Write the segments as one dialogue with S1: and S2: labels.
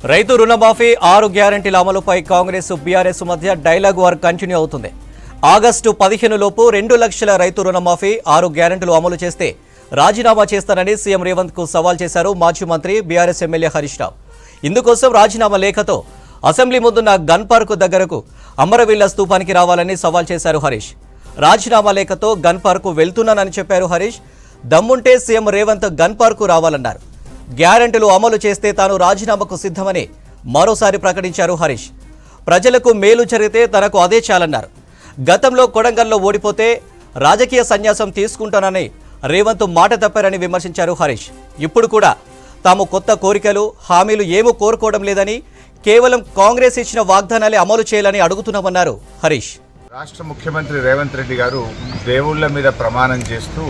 S1: రైతు రుణమాఫీ 6 గ్యారెంటీల అమలుపై కాంగ్రెస్ బీఆర్ఎస్ మధ్య డైలాగ్ వార్ కంటిన్యూ అవుతుంది. ఆగస్టు 15 లోపు 2 లక్షల రైతు రుణమాఫీ 6 గ్యారెంటీలు అమలు చేస్తే రాజీనామా చేస్తానని సీఎం రేవంత్ కు సవాల్ చేశారు మాజీ మంత్రి బీఆర్ఎస్ ఎమ్మెల్యే హరీష్ రావు. ఇందుకోసం రాజీనామా లేఖతో అసెంబ్లీ ముందున్న గన్ పార్క్ దగ్గరకు అమరవీళ్ల స్తూపానికి రావాలని సవాల్ చేశారు హరీష్. రాజీనామా లేఖతో గన్ పార్క్ వెళ్తున్నానని చెప్పారు హరీష్. దమ్ముంటే సీఎం రేవంత్ గన్ పార్క్ రావాలన్నారు. గ్యారెంటీలు అమలు చేస్తే తాను రాజీనామాకు సిద్ధమని మరోసారి ప్రకటించారు హరీష్. ప్రజలకు మేలు జరిగితే తనకు అదే చాలన్నారు. గతంలో కొడంగల్లో ఓడిపోతే రాజకీయ సన్యాసం తీసుకుంటానని రేవంత్ మాట తప్పారని విమర్శించారు హరీష్. ఇప్పుడు కూడా తాము కొత్త కోరికలు హామీలు ఏమీ కోరుకోవడం లేదని, కేవలం కాంగ్రెస్ ఇచ్చిన వాగ్దానాలే అమలు చేయాలని అడుగుతున్నామన్నారు హరీష్.
S2: రాష్ట్ర ముఖ్యమంత్రి రేవంత్ రెడ్డి గారు దేవుళ్ల మీద ప్రమాణం చేస్తూ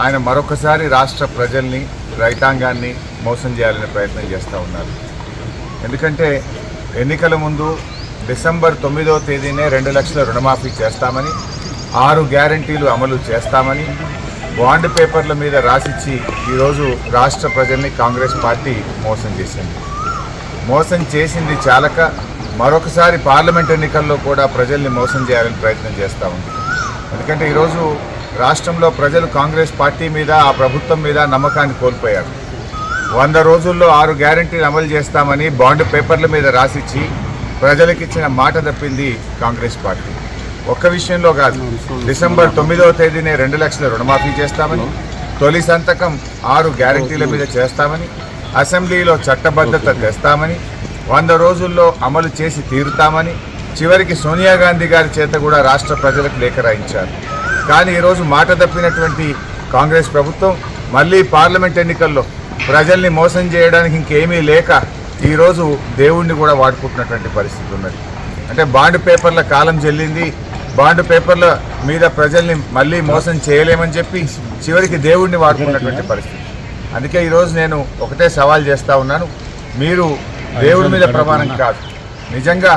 S2: ఆయన మరొకసారి రాష్ట్ర ప్రజల్ని, రైతాంగాన్ని మోసం చేయాలనే ప్రయత్నం చేస్తూ ఉన్నారు. ఎందుకంటే ఎన్నికల ముందు డిసెంబర్ 9వ తేదీనే 2 లక్షల రుణమాఫీ చేస్తామని, 6 గ్యారెంటీలు అమలు చేస్తామని బాండ్ పేపర్ల మీద రాసిచ్చి ఈరోజు రాష్ట్ర ప్రజల్ని కాంగ్రెస్ పార్టీ మోసం చేసింది. మోసం చేసింది చాలక మరొకసారి పార్లమెంట్ ఎన్నికల్లో కూడా ప్రజల్ని మోసం చేయాలని ప్రయత్నం చేస్తూ ఉంది. ఎందుకంటే ఈరోజు రాష్ట్రంలో ప్రజలు కాంగ్రెస్ పార్టీ మీద, ఆ ప్రభుత్వం మీద నమ్మకాన్ని కోల్పోయారు. 100 రోజుల్లో 6 గ్యారెంటీలు అమలు చేస్తామని బాండ్ పేపర్ల మీద రాసిచ్చి ప్రజలకిచ్చిన మాట తప్పింది కాంగ్రెస్ పార్టీ. ఒక్క విషయంలో కాదు, డిసెంబర్ 9వ తేదీనే 2 లక్షల రుణమాఫీ చేస్తామని, తొలి సంతకం 6 గ్యారెంటీల మీద చేస్తామని, అసెంబ్లీలో చట్టబద్ధత తెస్తామని, 100 రోజుల్లో అమలు చేసి తీరుతామని, చివరికి సోనియా గాంధీ గారి చేత కూడా రాష్ట్ర ప్రజలకు లేఖ రాయించారు. కానీ ఈరోజు మాట తప్పినటువంటి కాంగ్రెస్ ప్రభుత్వం మళ్ళీ పార్లమెంట్ ఎన్నికల్లో ప్రజల్ని మోసం చేయడానికి ఇంకేమీ లేక ఈరోజు దేవుణ్ణి కూడా వాడుకుంటున్నటువంటి పరిస్థితి ఉన్నది. అంటే బాండ్ పేపర్ల కాలం చెల్లింది, బాండ్ పేపర్ల మీద ప్రజల్ని మళ్ళీ మోసం చేయలేమని చెప్పి చివరికి దేవుణ్ణి వాడుకున్నటువంటి పరిస్థితి. అందుకే ఈరోజు నేను ఒకటే సవాల్ చేస్తూ ఉన్నాను, మీరు దేవుడి మీద ప్రమాణం కాదు, నిజంగా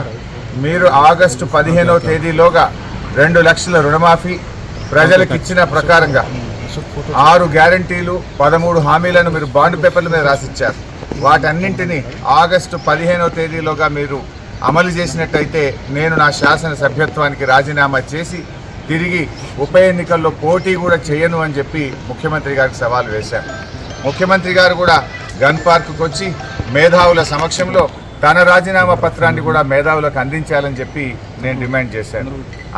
S2: మీరు ఆగస్టు 15వ తేదీలోగా 2 లక్షల రుణమాఫీ ప్రజలకు ఇచ్చిన ప్రకారంగా 6 గ్యారెంటీలు 13 హామీలను మీరు బాండ్ పేపర్ల మీద రాసిచ్చారు. వాటన్నింటినీ ఆగస్టు 15వ తేదీలోగా మీరు అమలు చేసినట్టయితే నేను నా శాసన సభ్యత్వానికి రాజీనామా చేసి తిరిగి ఉప ఎన్నికల్లో పోటీ కూడా చేయను అని చెప్పి ముఖ్యమంత్రి గారికి సవాల్ వేశారు. ముఖ్యమంత్రి గారు కూడా గన్ పార్క్కి వచ్చి మేధావుల సమక్షంలో తన రాజీనామా పత్రాన్ని కూడా మేధావులకు అందించాలని చెప్పి నేను డిమాండ్ చేశాను.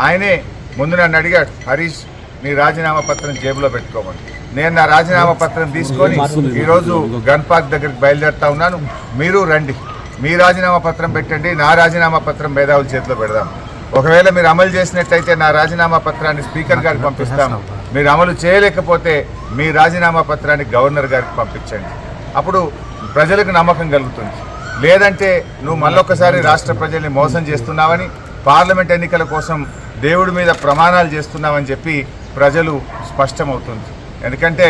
S2: ఆయనే ముందు నన్ను అడిగాడు, హరీష్ నీ రాజీనామా పత్రం జేబులో పెట్టుకోమని. నేను నా రాజీనామా పత్రం తీసుకొని ఈరోజు గన్ పార్క్ దగ్గరికి బయలుదేరుతా ఉన్నాను. మీరు రండి, మీ రాజీనామా పత్రం పెట్టండి, నా రాజీనామా పత్రం మేధావుల చేతిలో పెడదాం. ఒకవేళ మీరు అమలు చేసినట్టయితే నా రాజీనామా పత్రాన్ని స్పీకర్ గారికి పంపిస్తాను. మీరు అమలు చేయలేకపోతే మీ రాజీనామా పత్రాన్ని గవర్నర్ గారికి పంపించండి. అప్పుడు ప్రజలకు నమ్మకం కలుగుతుంది. లేదంటే నువ్వు మళ్ళొక్కసారి రాష్ట్ర ప్రజల్ని మోసం చేస్తున్నావని, పార్లమెంట్ ఎన్నికల కోసం దేవుడి మీద ప్రమాణాలు చేస్తున్నామని చెప్పి ప్రజలు స్పష్టమవుతుంది. ఎందుకంటే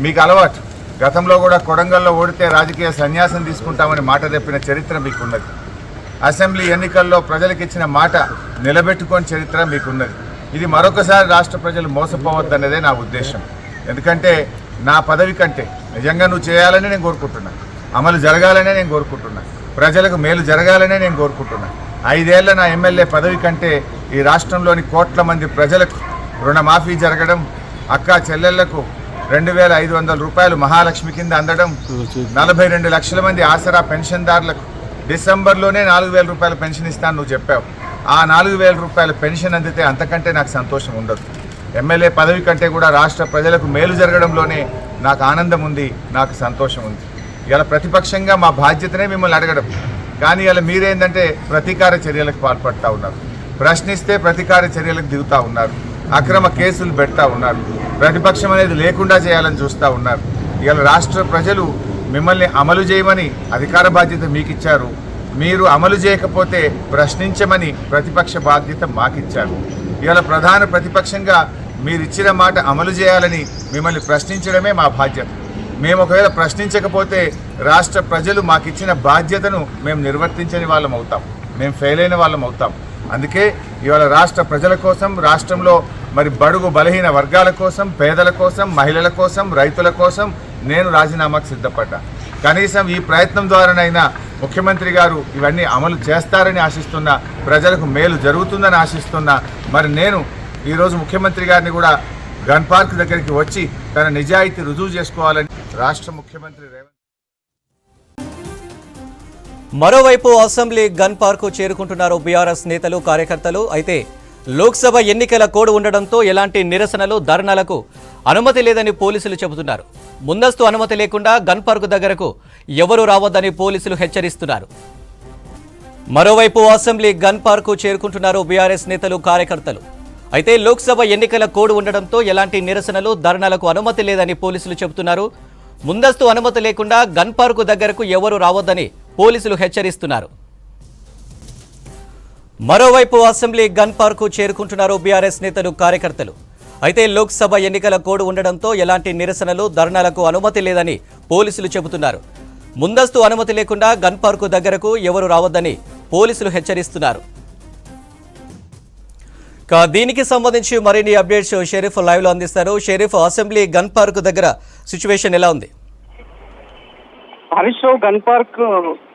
S2: మీకు అలవాటు, గతంలో కూడా కొడంగల్లో ఓడితే రాజకీయ సన్యాసం తీసుకుంటామని మాట తప్పిన చరిత్ర మీకున్నది. అసెంబ్లీ ఎన్నికల్లో ప్రజలకు ఇచ్చిన మాట నిలబెట్టుకొని చరిత్ర మీకున్నది. ఇది మరొకసారి రాష్ట్ర ప్రజలు మోసపోవద్దన్నదే నా ఉద్దేశం. ఎందుకంటే నా పదవి కంటే నిజంగా నువ్వు చేయాలనే నేను కోరుకుంటున్నా, అమలు జరగాలనే నేను కోరుకుంటున్నా, ప్రజలకు మేలు జరగాలనే నేను కోరుకుంటున్నా. 5 ఏళ్ల నా ఎమ్మెల్యే పదవి కంటే ఈ రాష్ట్రంలోని కోట్ల మంది ప్రజలకు రుణమాఫీ జరగడం, అక్క చెల్లెళ్లకు 2,500 రూపాయలు మహాలక్ష్మి కింద అందడం, 42 లక్షల మంది ఆసరా పెన్షన్దారులకు డిసెంబర్లోనే 4,000 రూపాయల పెన్షన్ ఇస్తాను నువ్వు చెప్పావు. ఆ 4,000 రూపాయల పెన్షన్ అందితే అంతకంటే నాకు సంతోషం ఉండదు. ఎమ్మెల్యే పదవి కంటే కూడా రాష్ట్ర ప్రజలకు మేలు జరగడంలోనే నాకు ఆనందం ఉంది, నాకు సంతోషం ఉంది. ఇలా ప్రతిపక్షంగా మా బాధ్యతనే మిమ్మల్ని అడగడం, కానీ ఇలా మీరేందంటే ప్రతీకార చర్యలకు పాల్పడతా ఉన్నారు. ప్రశ్నిస్తే ప్రతీకార చర్యలకు దిగుతూ ఉన్నారు, అక్రమ కేసులు పెడతా ఉన్నారు, ప్రతిపక్షం అనేది లేకుండా చేయాలని చూస్తూ ఉన్నారు. ఇలా రాష్ట్ర ప్రజలు మిమ్మల్ని అమలు చేయమని అధికార బాధ్యత మీకు ఇచ్చారు. మీరు అమలు చేయకపోతే ప్రశ్నించమని ప్రతిపక్ష బాధ్యత మాకిచ్చారు. ఇవాళ ప్రధాన ప్రతిపక్షంగా మీరు ఇచ్చిన మాట అమలు చేయాలని మిమ్మల్ని ప్రశ్నించడమే మా బాధ్యత. మేము ఒకవేళ ప్రశ్నించకపోతే రాష్ట్ర ప్రజలు మాకిచ్చిన బాధ్యతను మేము నిర్వర్తించని వాళ్ళం అవుతాం, మేము ఫెయిల్ అయిన వాళ్ళం అవుతాం. అందుకే ఇవాళ రాష్ట్ర ప్రజల కోసం, రాష్ట్రంలో మరి బడుగు బలహీన వర్గాల కోసం, పేదల కోసం, మహిళల కోసం, రైతుల కోసం నేను రాజీనామాకు సిద్ధపడ్డా. కనీసం ఈ ప్రయత్నం ద్వారానైనా ముఖ్యమంత్రి గారు ఇవన్నీ అమలు చేస్తారని ఆశిస్తున్నా, ప్రజలకు మేలు జరుగుతుందని ఆశిస్తున్నా. మరి నేను ఈరోజు ముఖ్యమంత్రి గారిని కూడా గన్ పార్క్ దగ్గరికి వచ్చి తన నిజాయితీ రుజువు చేసుకోవాలని రాష్ట్ర ముఖ్యమంత్రి రేవంత్.
S1: మరోవైపు అసెంబ్లీ గన్ పార్కు చేరుకుంటున్నారు బీఆర్ఎస్ నేతలు, కార్యకర్తలు. అయితే లోక్సభ ఎన్నికల కోడ్ ఉండడంతో ఎలాంటి నిరసనలు, ధర్నాలకు అనుమతి లేదని పోలీసులు చెబుతున్నారు. ముందస్తు అనుమతి లేకుండా గన్ పార్కు దగ్గరకు ఎవరూ రావద్దని పోలీసులు హెచ్చరిస్తున్నారు. మరోవైపు అసెంబ్లీ గన్ పార్కు చేరుకుంటున్నారు బీఆర్ఎస్ నేతలు, కార్యకర్తలు. అయితే లోక్సభ ఎన్నికల కోడ్ ఉండడంతో ఎలాంటి నిరసనలు, ధర్నాలకు అనుమతి లేదని పోలీసులు చెబుతున్నారు. ముందస్తు అనుమతి లేకుండా గన్ పార్కు దగ్గరకు ఎవరూ రావద్దని పోలీసులు హెచ్చరిస్తున్నారు. మరోవైపు అసెంబ్లీ గన్ పార్కు చేరుకుంటున్నారు బీఆర్ఎస్ నేతలు, కార్యకర్తలు. అయితే లోక్సభ ఎన్నికల కోడ్ ఉండడంతో ఎలాంటి నిరసనలు, ధర్నాలకు అనుమతి లేదని పోలీసులు చెబుతున్నారు. ముందస్తు అనుమతి లేకుండా గన్ పార్కు దగ్గరకు ఎవరూ రావద్దని పోలీసులు హెచ్చరిస్తున్నారు. దీనికి సంబంధించి మరిన్ని అప్డేట్స్ షరీఫ్ లైవ్ లో అందిస్తారు. షరీఫ్, అసెంబ్లీ గన్ పార్క్ దగ్గర సిచ్యువేషన్ ఎలా ఉంది?
S3: హరీష్ రావు గన్ పార్క్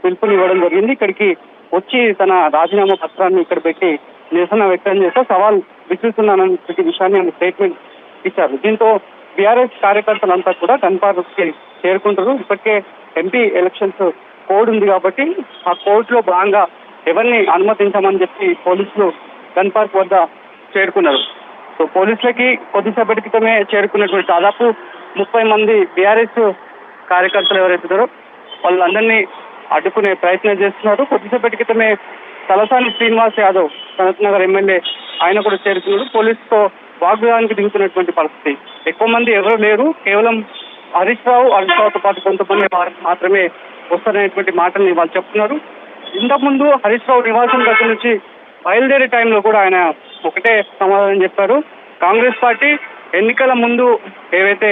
S3: పిలుపునివ్వడం జరిగింది. ఇక్కడికి వచ్చి తన రాజీనామా పత్రాన్ని ఇక్కడ పెట్టి నిరసన వ్యక్తం చేస్తూ సవాల్ విసురుతున్నానన్న విషయాన్ని ఆయన స్టేట్మెంట్ ఇచ్చారు. దీంతో బీఆర్ఎస్ కార్యకర్తలంతా కూడా గన్ పార్క్ కి చేరుకుంటారు. ఇప్పటికే ఎంపీ ఎలక్షన్స్ కోడ్ ఉంది కాబట్టి ఆ కోడ్ లో భాగంగా ఎవరిని అనుమతించమని చెప్పి పోలీసులు గన్ పార్క్ వద్ద చేరుకున్నారు. సో పోలీసులకి కొద్దిసేపటి క్రితమే చేరుకున్నటువంటి దాదాపు 30 మంది బీఆర్ఎస్ కార్యకర్తలు ఎవరైతున్నారో వాళ్ళందరినీ అడ్డుకునే ప్రయత్నం చేస్తున్నారు. కొద్దిసేపటి క్రితమే తలసాని శ్రీనివాస్ యాదవ్, సనత్ నగర్ ఎమ్మెల్యే, ఆయన కూడా చేరుకున్నారు. పోలీసుతో వాగ్వాదానికి దిగుతున్నటువంటి పరిస్థితి. ఎక్కువ మంది ఎవరు లేరు, కేవలం హరీష్ రావుతో పాటు కొంతమంది మాత్రమే వస్తారనేటువంటి మాటల్ని వాళ్ళు చెప్తున్నారు. ఇంతకుముందు హరీష్ రావు నివాసం దగ్గర నుంచి బయలుదేరే టైంలో కూడా ఆయన ఒకటే సమాధానం చెప్పారు. కాంగ్రెస్ పార్టీ ఎన్నికల ముందు ఏవైతే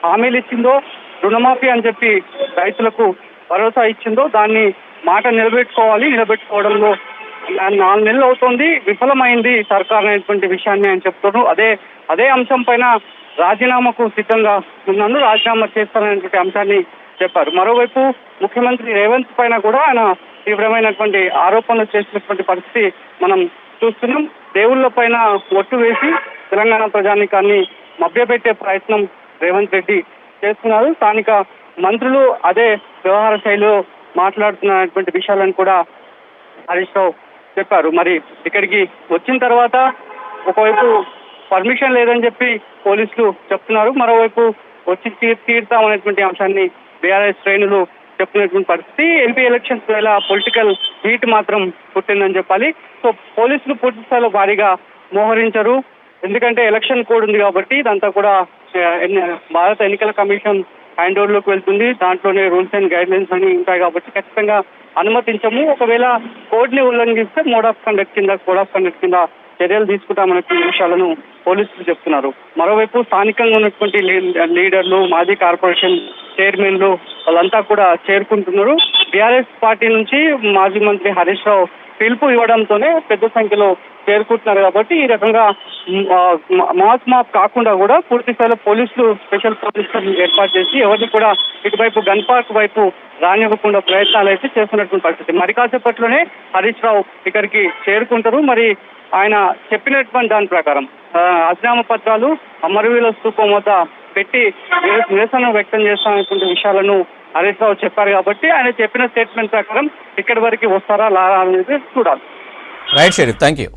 S3: హామీలు ఇచ్చిందో, రుణమాఫీ అని చెప్పి రైతులకు భరోసా ఇచ్చిందో దాన్ని మాట నిలబెట్టుకోవడంలో 4 నెలలు అవుతోంది, విఫలమైంది సర్కార్ అనేటువంటి విషయాన్ని ఆయన చెప్తారు. అదే అంశం పైన రాజీనామాకు సిద్ధంగా ఉన్నాను, రాజీనామా చేస్తాననేటువంటి అంశాన్ని చెప్పారు. మరోవైపు ముఖ్యమంత్రి రేవంత్ పైన కూడా ఆయన తీవ్రమైనటువంటి ఆరోపణలు చేసినటువంటి పరిస్థితి మనం చూస్తున్నాం. దేవుళ్ల పైన ఒట్టు వేసి తెలంగాణ ప్రజానీకాన్ని మభ్యపెట్టే ప్రయత్నం రేవంత్ రెడ్డి చేస్తున్నారు. స్థానిక మంత్రులు అదే వ్యవహార శైలిలో మాట్లాడుతున్నటువంటి విషయాలను కూడా హరీష్ రావు చెప్పారు. మరి ఇక్కడికి వచ్చిన తర్వాత ఒకవైపు పర్మిషన్ లేదని చెప్పి పోలీసులు చెప్తున్నారు, మరోవైపు వచ్చి తీరుతామనేటువంటి అంశాన్ని బీఆర్ఎస్ శ్రేణులు చెప్తున్నటువంటి పరిస్థితి. ఎంపీ ఎలక్షన్స్ వేళ పొలిటికల్ హీట్ మాత్రం పుట్టిందని చెప్పాలి. సో పోలీసులు పూర్తి స్థాయిలో భారీగా మోహరించారు. ఎందుకంటే ఎలక్షన్ కోడ్ ఉంది కాబట్టి ఇదంతా కూడా భారత ఎన్నికల కమిషన్ హ్యాండ్ ఓవర్ లోకి వెళ్తుంది. దాంట్లోనే రూల్స్ అండ్ గైడ్ లైన్స్ అని ఉంటాయి కాబట్టి ఖచ్చితంగా అనుమతించము. ఒకవేళ కోడ్ ని ఉల్లంఘిస్తే కోడ్ ఆఫ్ కండక్ట్ కింద చర్యలు తీసుకుంటామనే విషయాలను పోలీసులు చెప్తున్నారు. మరోవైపు స్థానికంగా ఉన్నటువంటి లీడర్లు, మాజీ కార్పొరేషన్ చైర్మన్లు వాళ్ళంతా కూడా చేరుకుంటున్నారు. బీఆర్ఎస్ పార్టీ నుంచి మాజీ మంత్రి హరీష్ రావు పిలుపు ఇవ్వడంతోనే పెద్ద సంఖ్యలో చేరుకుంటున్నారు కాబట్టి ఈ రకంగా మాప్ కాకుండా కూడా పూర్తి స్థాయిలో పోలీసులు స్పెషల్ పోలీసులు ఏర్పాటు చేసి ఎవరిని కూడా ఇటువైపు గన్ పార్క్ వైపు రానివ్వకుండా ప్రయత్నాలు అయితే చేస్తున్నటువంటి పరిస్థితి. మరి కాసేపట్లోనే హరీష్ రావు ఇక్కడికి చేరుకుంటారు. మరి ఆయన చెప్పినటువంటి దాని ప్రకారం రాజీనామా పత్రాలు అమరవీరుల స్తూపం వద్ద పెట్టి నిరసన వ్యక్తం చేస్తానటువంటి విషయాలను హరీష్ రావు చెప్పారు కాబట్టి ఆయన చెప్పిన స్టేట్మెంట్ ప్రకారం ఇక్కడి వరకు వస్తారా లారా అనేది చూడాలి.
S1: Right Sharif, thank you.